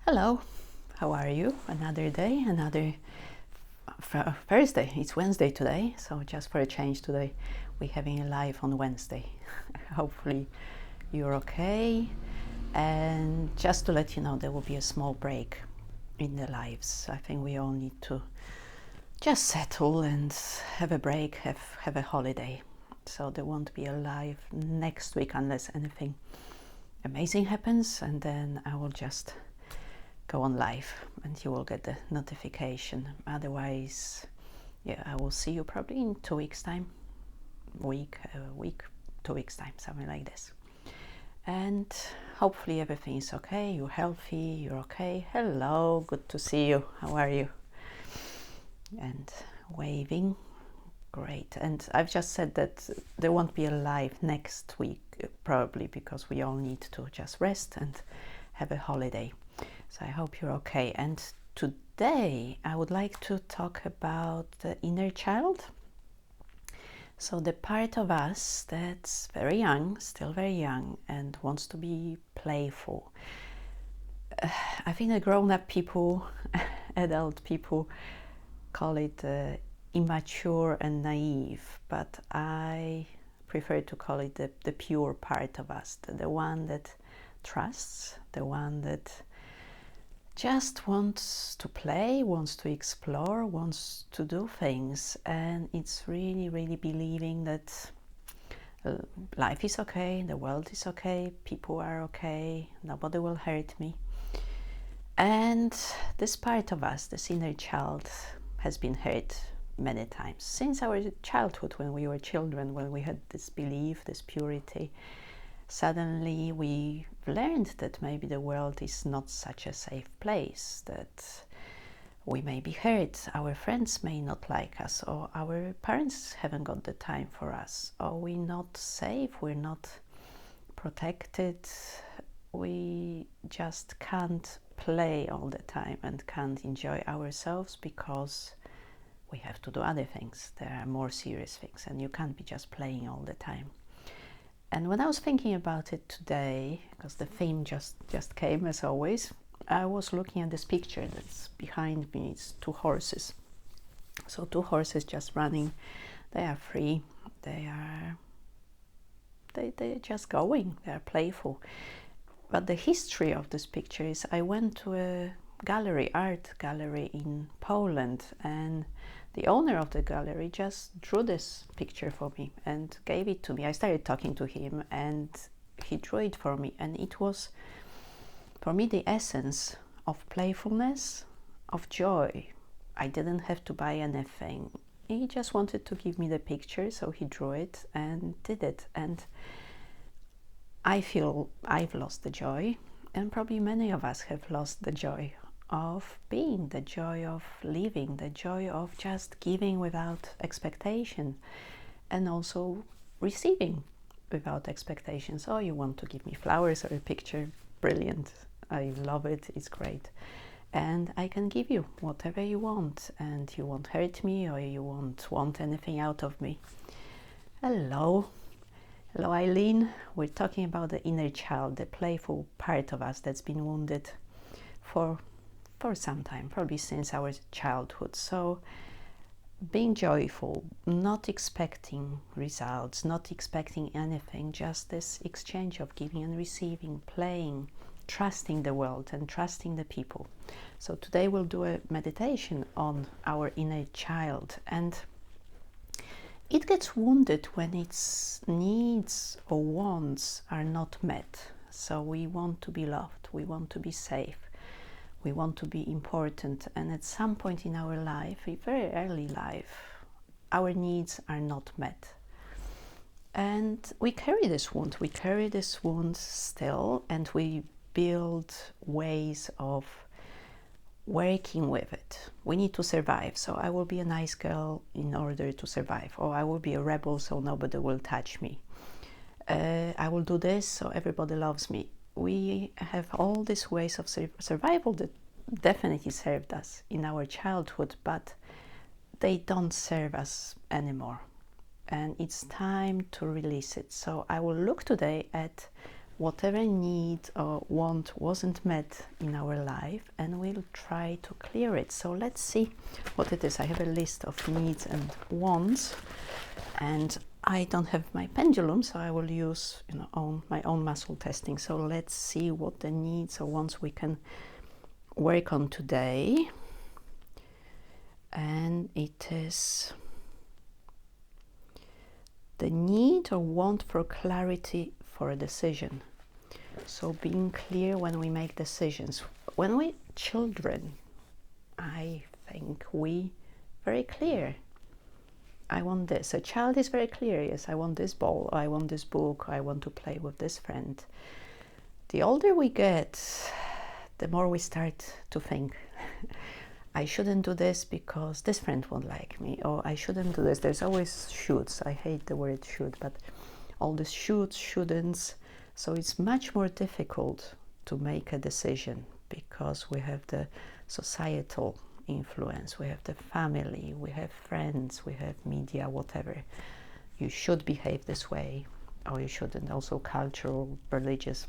Hello, how are you? Another day, another Thursday. It's Wednesday today, so just for a change today, we're having a live on Wednesday. Hopefully, you're okay. And just to let you know, there will be a small break in the lives. I think we all need to just settle and have a break, have a holiday. So there won't be a live next week unless anything amazing happens, and then I will just go on live and you will get the notification. Otherwise, yeah, I will see you probably in 2 weeks time, week, 2 weeks time, something like this. And hopefully everything is okay, you're healthy, you're okay. Hello, good to see you, how are you? And waving, great. And I've just said that there won't be a live next week probably because we all need to just rest and have a holiday. So I hope you're okay. And today I would like to talk about the inner child. So the part of us that's very young, still very young, and wants to be playful. I think the grown-up people, adult people, call it immature and naive, but I prefer to call it the pure part of us, the one that trusts, the one that just wants to play, wants to explore, wants to do things, and it's really believing that life is okay, the world is okay, people are okay, nobody will hurt me. And this part of us, this inner child, has been hurt many times since our childhood, when we were children, when we had this belief, this purity. Suddenly we learned that maybe the world is not such a safe place, that we may be hurt, our friends may not like us, or our parents haven't got the time for us, or we're not safe, we're not protected, we just can't play all the time and can't enjoy ourselves because we have to do other things. There are more serious things and you can't be just playing all the time. And when I was thinking about it today, because the theme just came as always, I was looking at this picture that's behind me. It's two horses. So two horses just running. They are free. They're just going. They're playful. But the history of this picture is I went to a gallery, art gallery in Poland, and the owner of the gallery just drew this picture for me and gave it to me. I started talking to him and he drew it for me, and it was for me the essence of playfulness, of joy. I didn't have to buy anything. He just wanted to give me the picture, so he drew it and did it. And I feel I've lost the joy, and probably many of us have lost the joy of being, the joy of living, the joy of just giving without expectation, and also receiving without expectations. Oh, you want to give me flowers or a picture? Brilliant. I love it. It's great. And I can give you whatever you want, and you won't hurt me or you won't want anything out of me. Hello. Hello, Eileen. We're talking about the inner child, the playful part of us that's been wounded for some time, probably since our childhood. So being joyful, not expecting results, not expecting anything, just this exchange of giving and receiving, playing, trusting the world and trusting the people. So today we'll do a meditation on our inner child, and it gets wounded when its needs or wants are not met. So we want to be loved, we want to be safe, we want to be important, and at some point in our life, a very early life, our needs are not met. And we carry this wound still, and we build ways of working with it. We need to survive, so I will be a nice girl in order to survive, or I will be a rebel so nobody will touch me. I will do this so everybody loves me. We have all these ways of survival that definitely served us in our childhood, but they don't serve us anymore. And it's time to release it. So I will look today at whatever need or want wasn't met in our life, and we'll try to clear it. So let's see what it is. I have a list of needs and wants, and I don't have my pendulum, so I will use my own muscle testing. So let's see what the needs or wants we can work on today. And it is the need or want for clarity for a decision. So being clear when we make decisions. When we're children, I think we very clear. I want this. A child is very clear. Yes, I want this ball. I want this book. I want to play with this friend. The older we get, the more we start to think. I shouldn't do this because this friend won't like me, or I shouldn't do this. There's always shoulds. I hate the word should, but all these shoulds, shouldn'ts. So it's much more difficult to make a decision because we have the societal influence, we have the family, we have friends, we have media, whatever. You should behave this way, or you shouldn't. Also cultural, religious,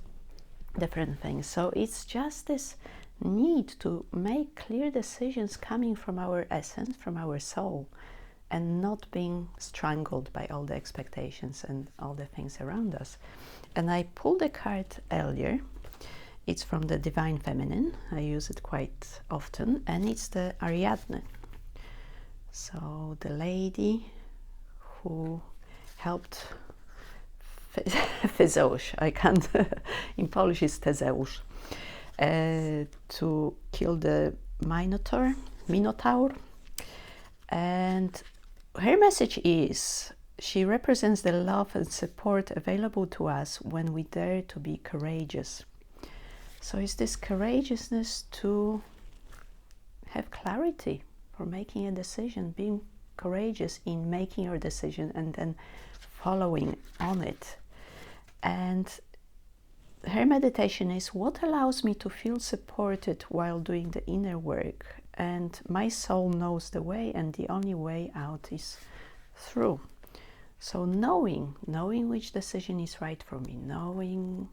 different things. So it's just this need to make clear decisions coming from our essence, from our soul, and not being strangled by all the expectations and all the things around us. And I pulled a card earlier. It's from the Divine Feminine. I use it quite often, and it's the Ariadne. So the lady who helped Theseus, I can't, in Polish it's Tezeusz, to kill the Minotaur. And her message is, she represents the love and support available to us when we dare to be courageous. So it's this courageousness to have clarity for making a decision, being courageous in making your decision and then following on it. And her meditation is, what allows me to feel supported while doing the inner work? And my soul knows the way, and the only way out is through. So knowing which decision is right for me, knowing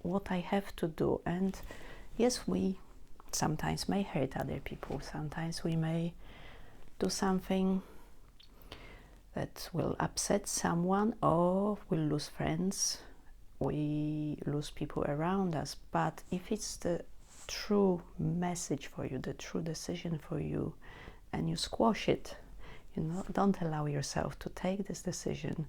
what I have to do. And yes, we sometimes may hurt other people. Sometimes we may do something that will upset someone, or we'll lose friends, we lose people around us. But if it's the true message for you, the true decision for you, and you squash it, don't allow yourself to take this decision,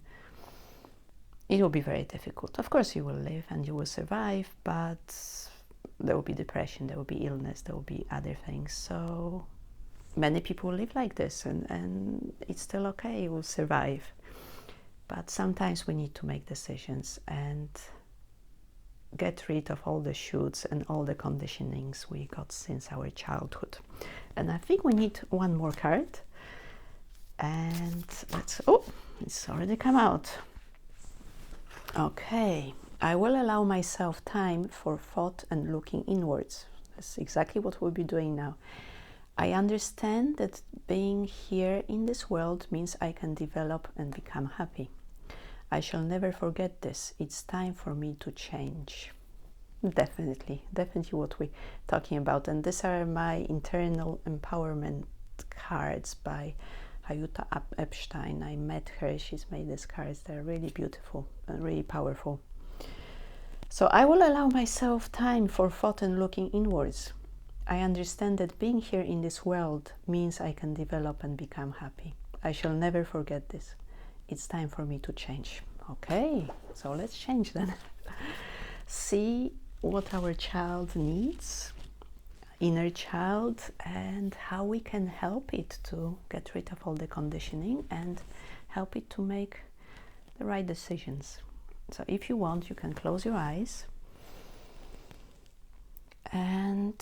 it will be very difficult. Of course you will live and you will survive, but there will be depression, there will be illness, there will be other things. So many people live like this, and it's still okay, you will survive. But sometimes we need to make decisions and get rid of all the shoulds and all the conditionings we got since our childhood. And I think we need one more card. And it's already come out. Okay, I will allow myself time for thought and looking inwards. That's exactly what we'll be doing now. I understand that being here in this world means I can develop and become happy. I shall never forget this. It's time for me to change. Definitely what we're talking about. And these are my internal empowerment cards by Hayuta Epstein. I met her, she's made these cards. They're really beautiful and really powerful. So I will allow myself time for thought and looking inwards. I understand that being here in this world means I can develop and become happy. I shall never forget this. It's time for me to change. Okay, so let's change then. See what our child needs, inner child, and how we can help it to get rid of all the conditioning and help it to make the right decisions. So if you want, you can close your eyes and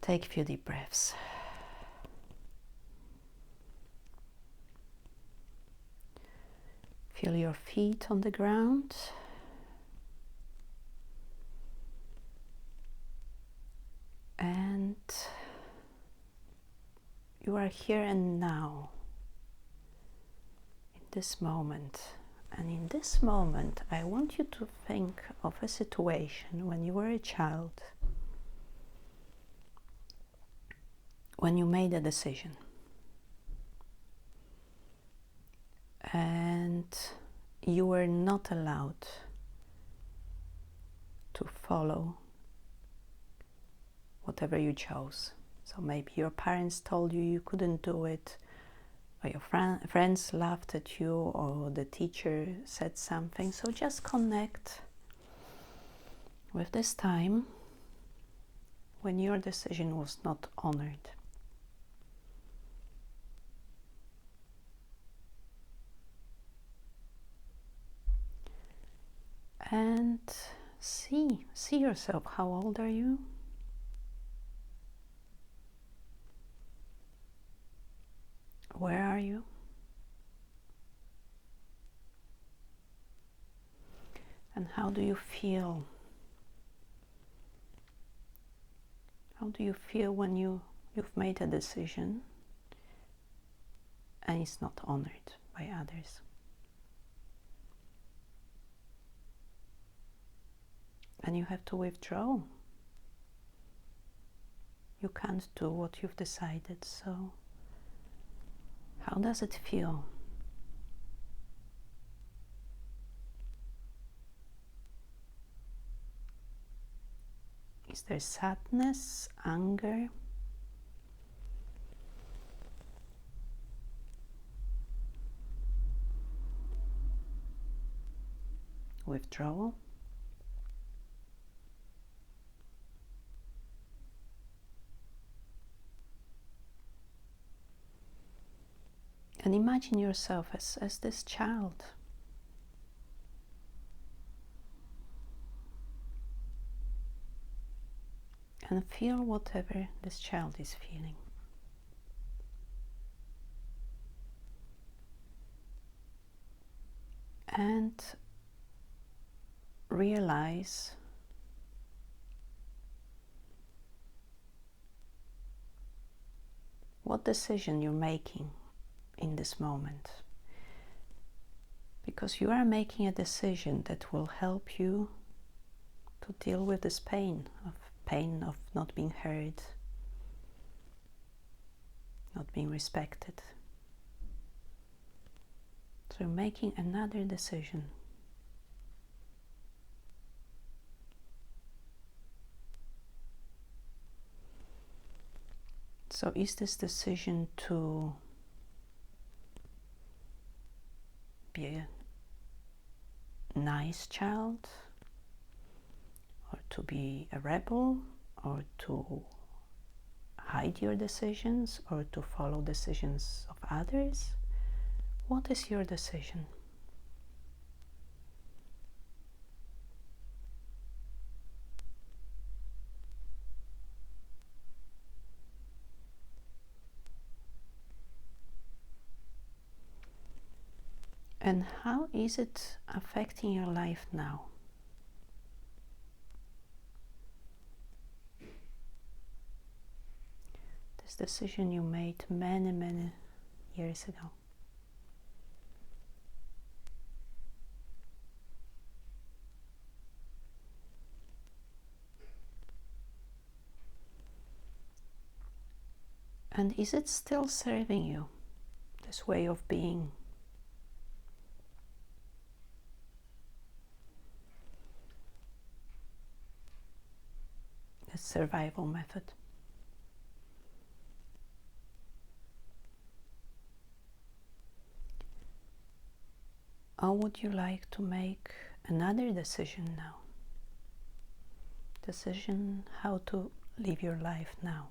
take a few deep breaths. Feel your feet on the ground. And you are here and now, in this moment, And in this moment, I want you to think of a situation when you were a child, when you made a decision. And you were not allowed to follow whatever you chose. So maybe your parents told you you couldn't do it, or your friends laughed at you, or the teacher said something. So just connect with this time when your decision was not honored. And see yourself. How old are you? Where are you? And how do you feel? How do you feel when you've made a decision and it's not honored by others? And you have to withdraw. You can't do what you've decided, so how does it feel? Is there sadness, anger? Withdrawal? And imagine yourself as this child. And feel whatever this child is feeling. And realize what decision you're making in this moment. Because you are making a decision that will help you to deal with this pain of not being heard, not being respected. So you're making another decision. So is this decision to be a nice child, or to be a rebel, or to hide your decisions, or to follow decisions of others? What is your decision? And how is it affecting your life now? This decision you made many, many years ago. And is it still serving you, this way of being? This survival method? Or would you like to make another decision now? Decision how to live your life now.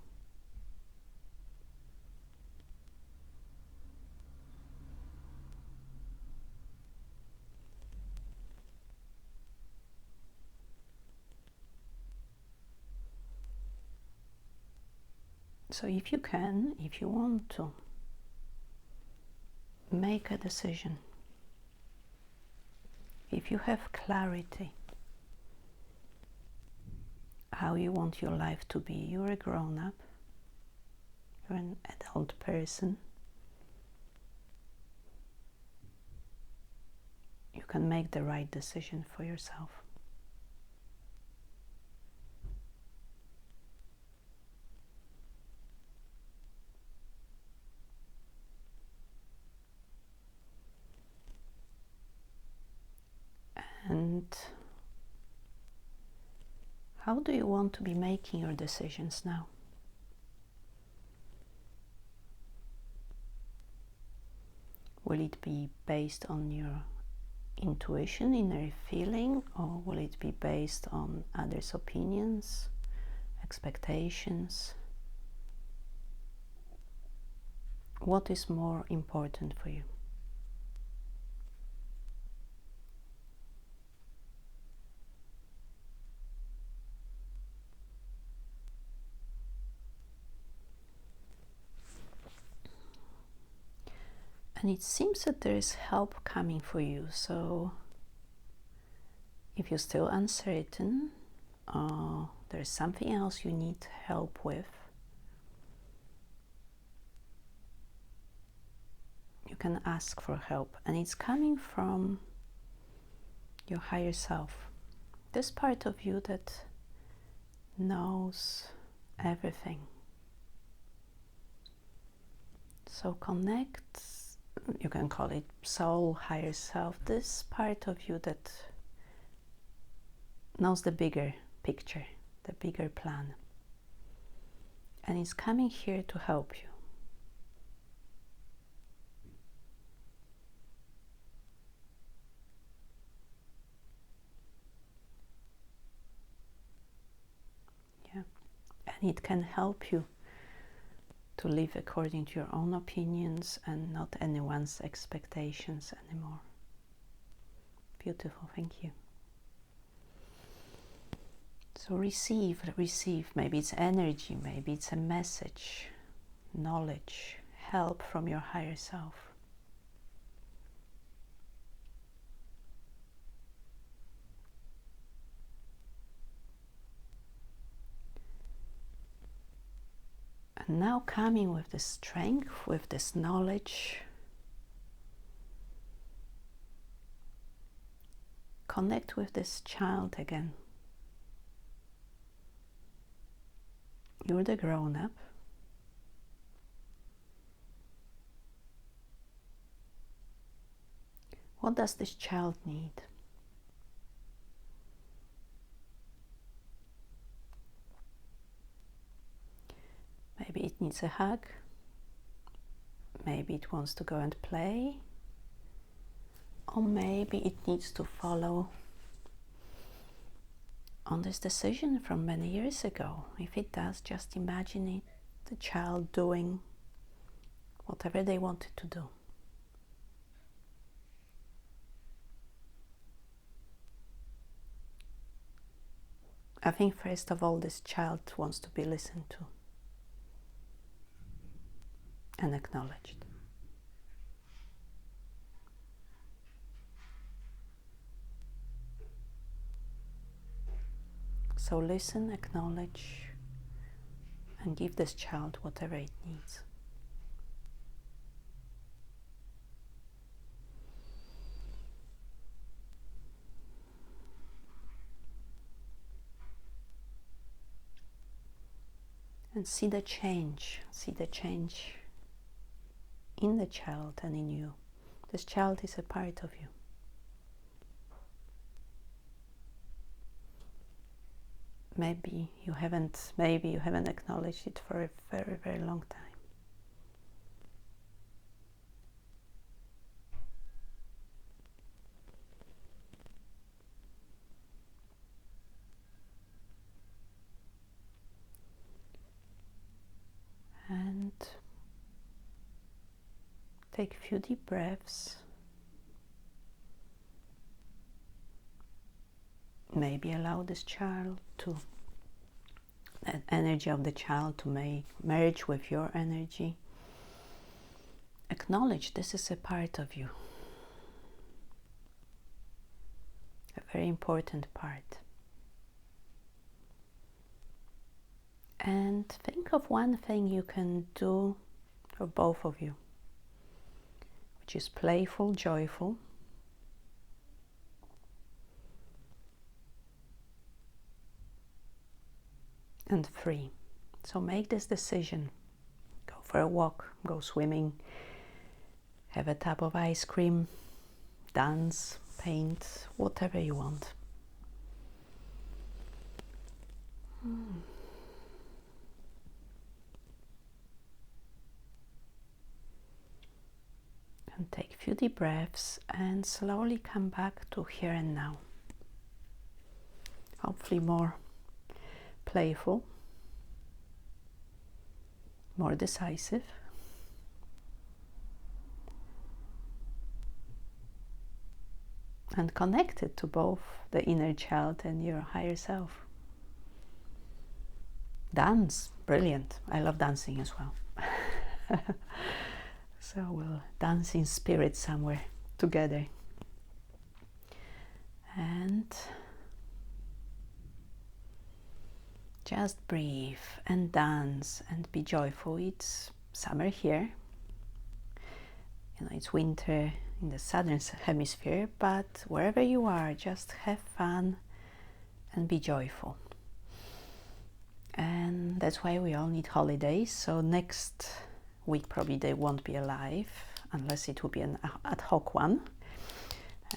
So if you can, if you want to, make a decision. If you have clarity how you want your life to be, you're a grown-up, you're an adult person, can make the right decision for yourself. And how do you want to be making your decisions now? Will it be based on your intuition, inner feeling, or will it be based on others' opinions, expectations? What is more important for you? And it seems that there is help coming for you. So if you're still uncertain, or there's something else you need help with, you can ask for help. And it's coming from your higher self. This part of you that knows everything. So connect, you can call it soul, higher self, this part of you that knows the bigger picture, the bigger plan. And it's coming here to help you. Yeah. And it can help you to live according to your own opinions and not anyone's expectations anymore. Beautiful, thank you. So receive, maybe it's energy, maybe it's a message, knowledge, help from your higher self. And now coming with this strength, with this knowledge, connect with this child again. You're the grown-up. What does this child need? Maybe it needs a hug. Maybe it wants to go and play. Or maybe it needs to follow on this decision from many years ago. If it does, just imagine it, the child doing whatever they wanted to do. I think first of all, this child wants to be listened to and acknowledged. So listen, acknowledge, and give this child whatever it needs. And see the change in the child and in you. This child is a part of you. Maybe you haven't acknowledged it for a very, very long time. And take a few deep breaths. Maybe allow this child to, that energy of the child to merge with your energy. Acknowledge this is a part of you. A very important part. And think of one thing you can do for both of you, which is playful, joyful, and free. So make this decision. Go for a walk, go swimming, have a tub of ice cream, dance, paint, whatever you want. And take a few deep breaths and slowly come back to here and now. Hopefully more playful, more decisive. And connected to both the inner child and your higher self. Dance, brilliant. I love dancing as well. So we'll dance in spirit somewhere together. And just breathe and dance and be joyful. It's summer here. You know, it's winter in the southern hemisphere, but wherever you are, just have fun and be joyful. And that's why we all need holidays. So next week probably they won't be alive, unless it will be an ad hoc one.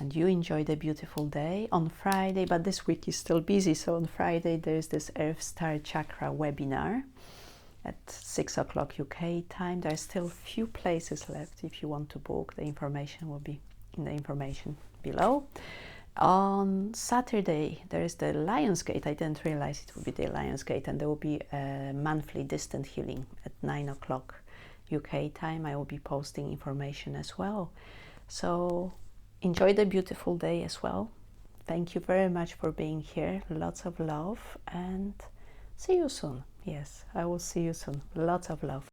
And you enjoy the beautiful day on Friday, but this week is still busy. So on Friday there's this Earth Star Chakra webinar at 6 o'clock UK time. There are still few places left. If you want to book, the information will be in the information below. On Saturday there is the Lionsgate. I didn't realize it would be the Lionsgate, and there will be a monthly distant healing at 9 o'clock UK time. I will be posting information as well. So enjoy the beautiful day as well. Thank you very much for being here. Lots of love, and see you soon. Yes, I will see you soon. Lots of love.